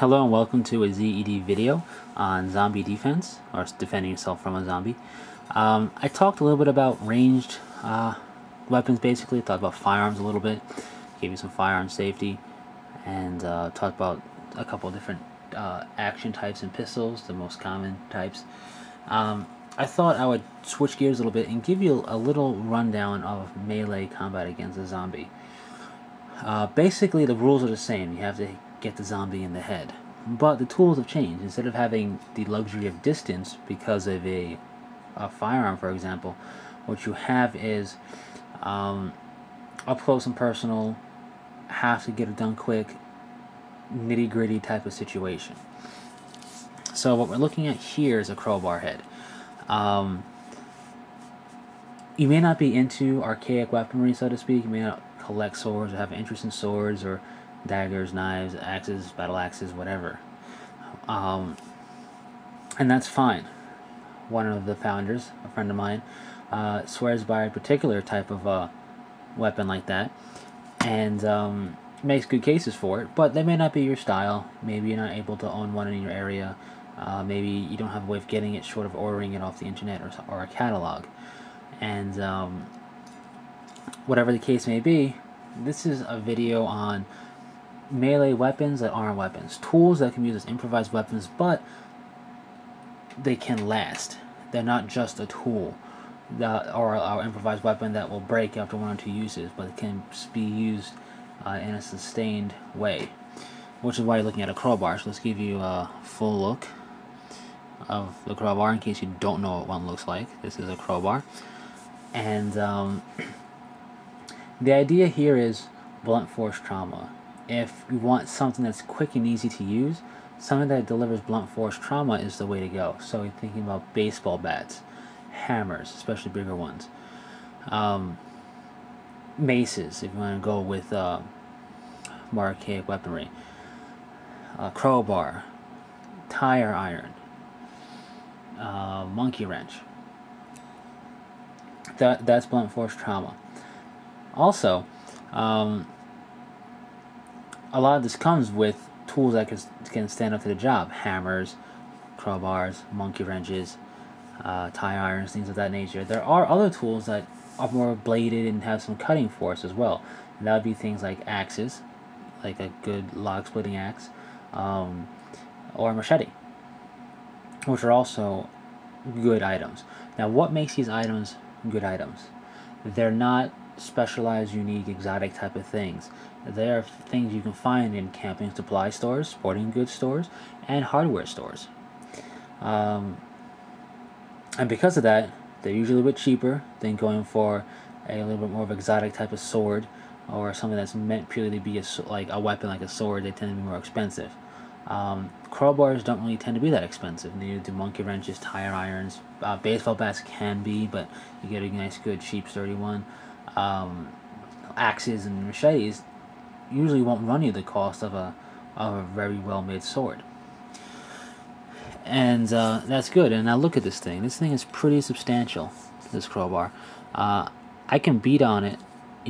Hello and welcome to a Z.E.D video on zombie defense, or defending yourself from a zombie. I talked a little bit about ranged weapons basically, talked about firearms a little bit, gave you some firearm safety, and talked about a couple of different action types and pistols, the most common types. I thought I would switch gears a little bit and give you a little rundown of melee combat against a zombie. Basically the rules are the same. You have to get the zombie in the head, but the tools have changed. Instead of having the luxury of distance because of a firearm, for example, what you have is up close and personal, have to get it done quick, nitty-gritty type of situation. So what we're looking at here is a crowbar head. You may not be into archaic weaponry, so to speak. You may not collect swords or have an interest in swords or daggers, knives, axes, battle axes, whatever. And that's fine. One of the founders, a friend of mine, swears by a particular type of weapon like that, and makes good cases for it, but they may not be your style. Maybe you're not able to own one in your area. Maybe you don't have a way of getting it short of ordering it off the internet or a catalog. And whatever the case may be, this is a video on melee weapons that aren't weapons. Tools that can be used as improvised weapons, but they can last. They're not just a tool or an improvised weapon that will break after one or two uses, but it can be used in a sustained way, which is why you're looking at a crowbar. So let's give you a full look of the crowbar in case you don't know what one looks like. This is a crowbar, and the idea here is blunt force trauma. If you want something that's quick and easy to use, something that delivers blunt force trauma is the way to go. So you're thinking about baseball bats, hammers, especially bigger ones, maces if you want to go with more archaic weaponry, crowbar, tire iron, monkey wrench. That's blunt force trauma. Also, a lot of this comes with tools that can stand up to the job. Hammers, crowbars, monkey wrenches, tire irons, things of that nature. There are other tools that are more bladed and have some cutting force as well. And that would be things like axes, like a good log splitting axe, or a machete, which are also good items. Now, what makes these items good items? They're not specialized, unique, exotic type of things. They are things you can find in camping supply stores, sporting goods stores, and hardware stores. And because of that, they're usually a bit cheaper than going for a little bit more of exotic type of sword or something that's meant purely to be like a weapon like a sword. They tend to be more expensive. Crowbars don't really tend to be that expensive. Neither do monkey wrenches, tire irons. Baseball bats can be, but you get a nice, good, cheap, sturdy one. Axes and machetes usually won't run you the cost of a very well-made sword. And that's good. And now look at this thing. This thing is pretty substantial, this crowbar. I can beat on it,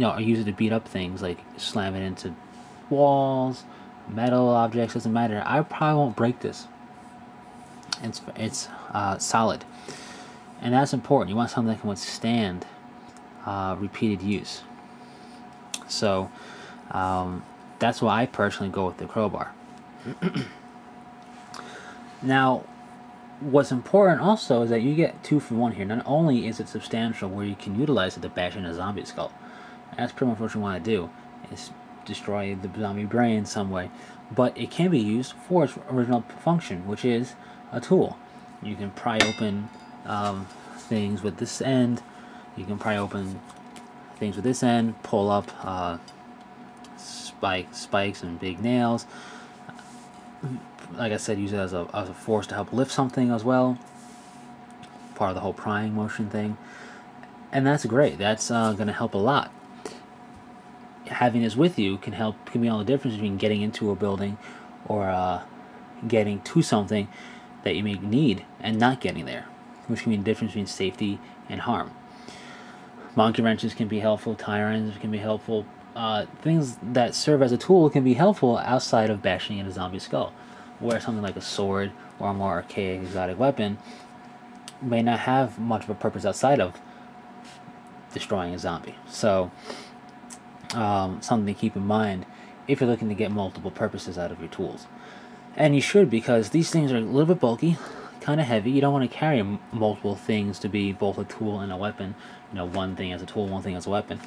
or use it to beat up things, like slam it into walls, metal objects, doesn't matter. I probably won't break this. It's solid. And that's important. You want something that can withstand repeated use. So that's why I personally go with the crowbar. Now, what's important also is that you get 2 for 1 here. Not only is it substantial where you can utilize it to bash in a zombie skull, that's pretty much what you want to do, is destroy the zombie brain in some way, but it can be used for its original function, which is a tool. You can pry open things with this end. You can pry open things with this end, pull up spikes and big nails. Like I said, use it as a force to help lift something as well. Part of the whole prying motion thing. And that's great. That's going to help a lot. Having this with you can be all the difference between getting into a building or getting to something that you may need and not getting there, which can be the difference between safety and harm. Monkey wrenches can be helpful, tire irons can be helpful. Things that serve as a tool can be helpful outside of bashing in a zombie skull. where something like a sword or a more archaic exotic weapon may not have much of a purpose outside of destroying a zombie. So something to keep in mind if you're looking to get multiple purposes out of your tools. And you should, because these things are a little bit bulky, kind of heavy. You don't want to carry multiple things to be both a tool and a weapon. You know, one thing as a tool, one thing as a weapon.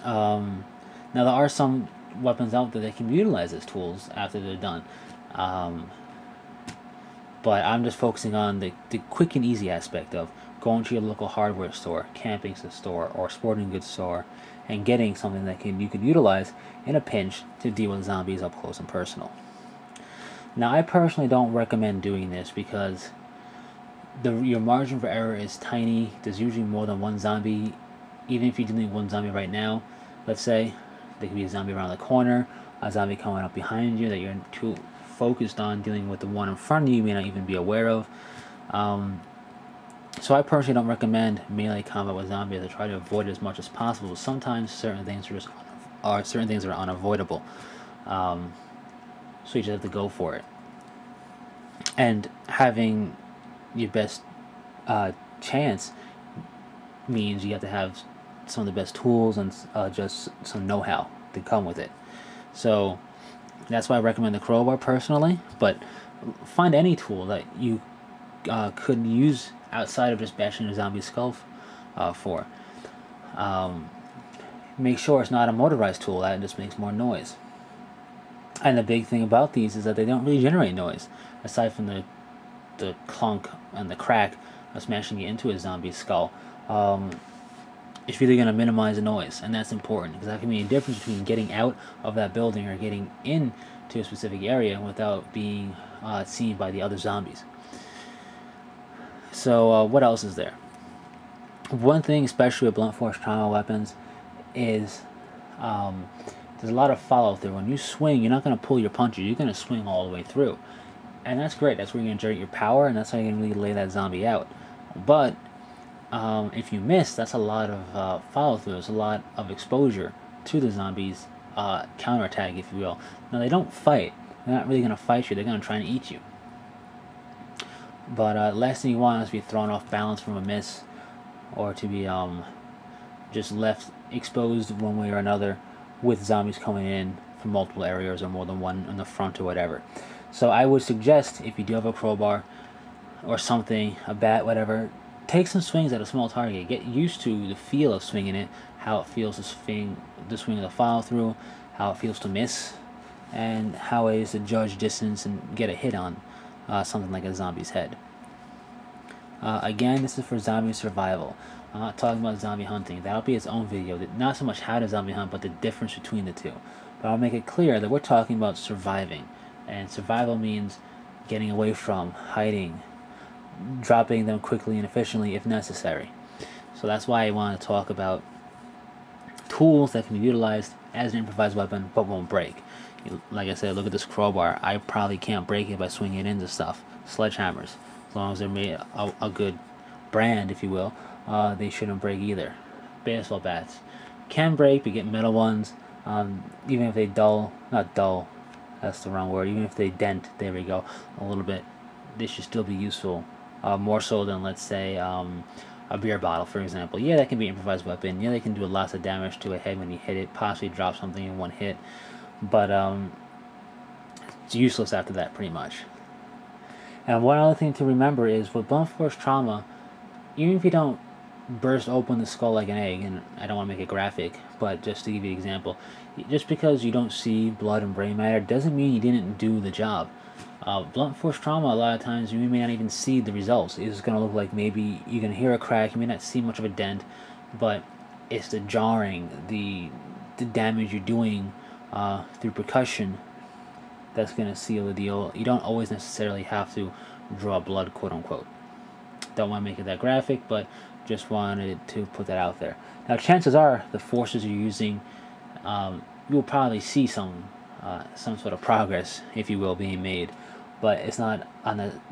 Now there are some weapons out there that can be utilized as tools after they're done. But I'm just focusing on the quick and easy aspect of going to your local hardware store, camping store, or sporting goods store, and getting something that you could utilize in a pinch to deal with zombies up close and personal. Now, I personally don't recommend doing this because your margin for error is tiny. There's usually more than one zombie. Even if you're dealing with one zombie right now, let's say, there could be a zombie around the corner, a zombie coming up behind you that you're too focused on dealing with the one in front of you may not even be aware of. So I personally don't recommend melee combat with zombies. I try to avoid it as much as possible. Sometimes certain things are unavoidable. So you just have to go for it. And having your best chance means you have to have some of the best tools and just some know-how to come with it. So that's why I recommend the crowbar personally. But find any tool that you could use outside of just bashing a zombie skull for. Make sure it's not a motorized tool. That just makes more noise. And the big thing about these is that they don't really generate noise, aside from the clunk and the crack of smashing you into a zombie skull. It's really going to minimize the noise, and that's important, because that can be a difference between getting out of that building or getting into a specific area without being seen by the other zombies. So what else is there? One thing, especially with blunt force trauma weapons, is there's a lot of follow-through. When you swing, you're not going to pull your punches. You're going to swing all the way through. And that's great. That's where you're going to generate your power, and that's how you're going to really lay that zombie out. But if you miss, that's a lot of follow-through. There's a lot of exposure to the zombies' counterattack, if you will. Now, they don't fight. They're not really going to fight you. They're going to try and eat you. But last thing you want is to be thrown off balance from a miss, or to be just left exposed one way or another with zombies coming in from multiple areas or more than one in the front or whatever. So I would suggest, if you do have a crowbar or something, a bat, whatever, take some swings at a small target. Get used to the feel of swinging it, how it feels to swing of the follow through, how it feels to miss, and how it is to judge distance and get a hit on something like a zombie's head. Again, this is for zombie survival. I'm not talking about zombie hunting. That'll be its own video. Not so much how to zombie hunt, but the difference between the two. But I'll make it clear that we're talking about surviving. And survival means getting away from, hiding, dropping them quickly and efficiently if necessary. So that's why I want to talk about tools that can be utilized as an improvised weapon but won't break. Like I said, look at this crowbar. I probably can't break it by swinging it into stuff. Sledgehammers, as long as they're made a good brand, if you will, they shouldn't break either. Baseball bats can break, but get metal ones, even if they not dull, that's the wrong word, even if they dent, there we go, a little bit, they should still be useful, more so than, let's say, a beer bottle, for example. Yeah, that can be an improvised weapon. Yeah, they can do lots of damage to a head when you hit it, possibly drop something in one hit, but it's useless after that, pretty much. And one other thing to remember is, with blunt force trauma, even if you don't burst open the skull like an egg, and I don't want to make it graphic, but just to give you an example, just because you don't see blood and brain matter doesn't mean you didn't do the job. Blunt force trauma, a lot of times you may not even see the results. It's going to look like maybe you can hear a crack, you may not see much of a dent, but it's the jarring, the damage you're doing through percussion that's going to seal the deal. You don't always necessarily have to draw blood, quote unquote. Don't want to make it that graphic, but just wanted to put that out there. Now, chances are the forces you're using, you'll probably see some sort of progress, if you will, being made, but it's not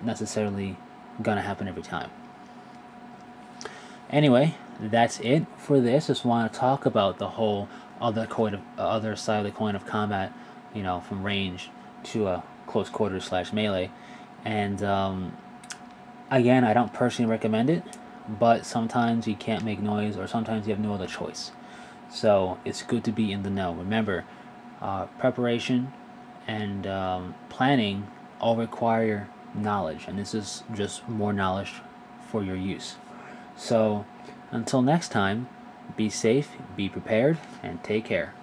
necessarily gonna happen every time. Anyway, that's it for this. Just want to talk about the whole other side of the coin of combat, from range to a close quarters / melee. And again, I don't personally recommend it, but sometimes you can't make noise, or sometimes you have no other choice. So it's good to be in the know. Remember, preparation and planning all require knowledge, and this is just more knowledge for your use. So until next time, be safe, be prepared, and take care.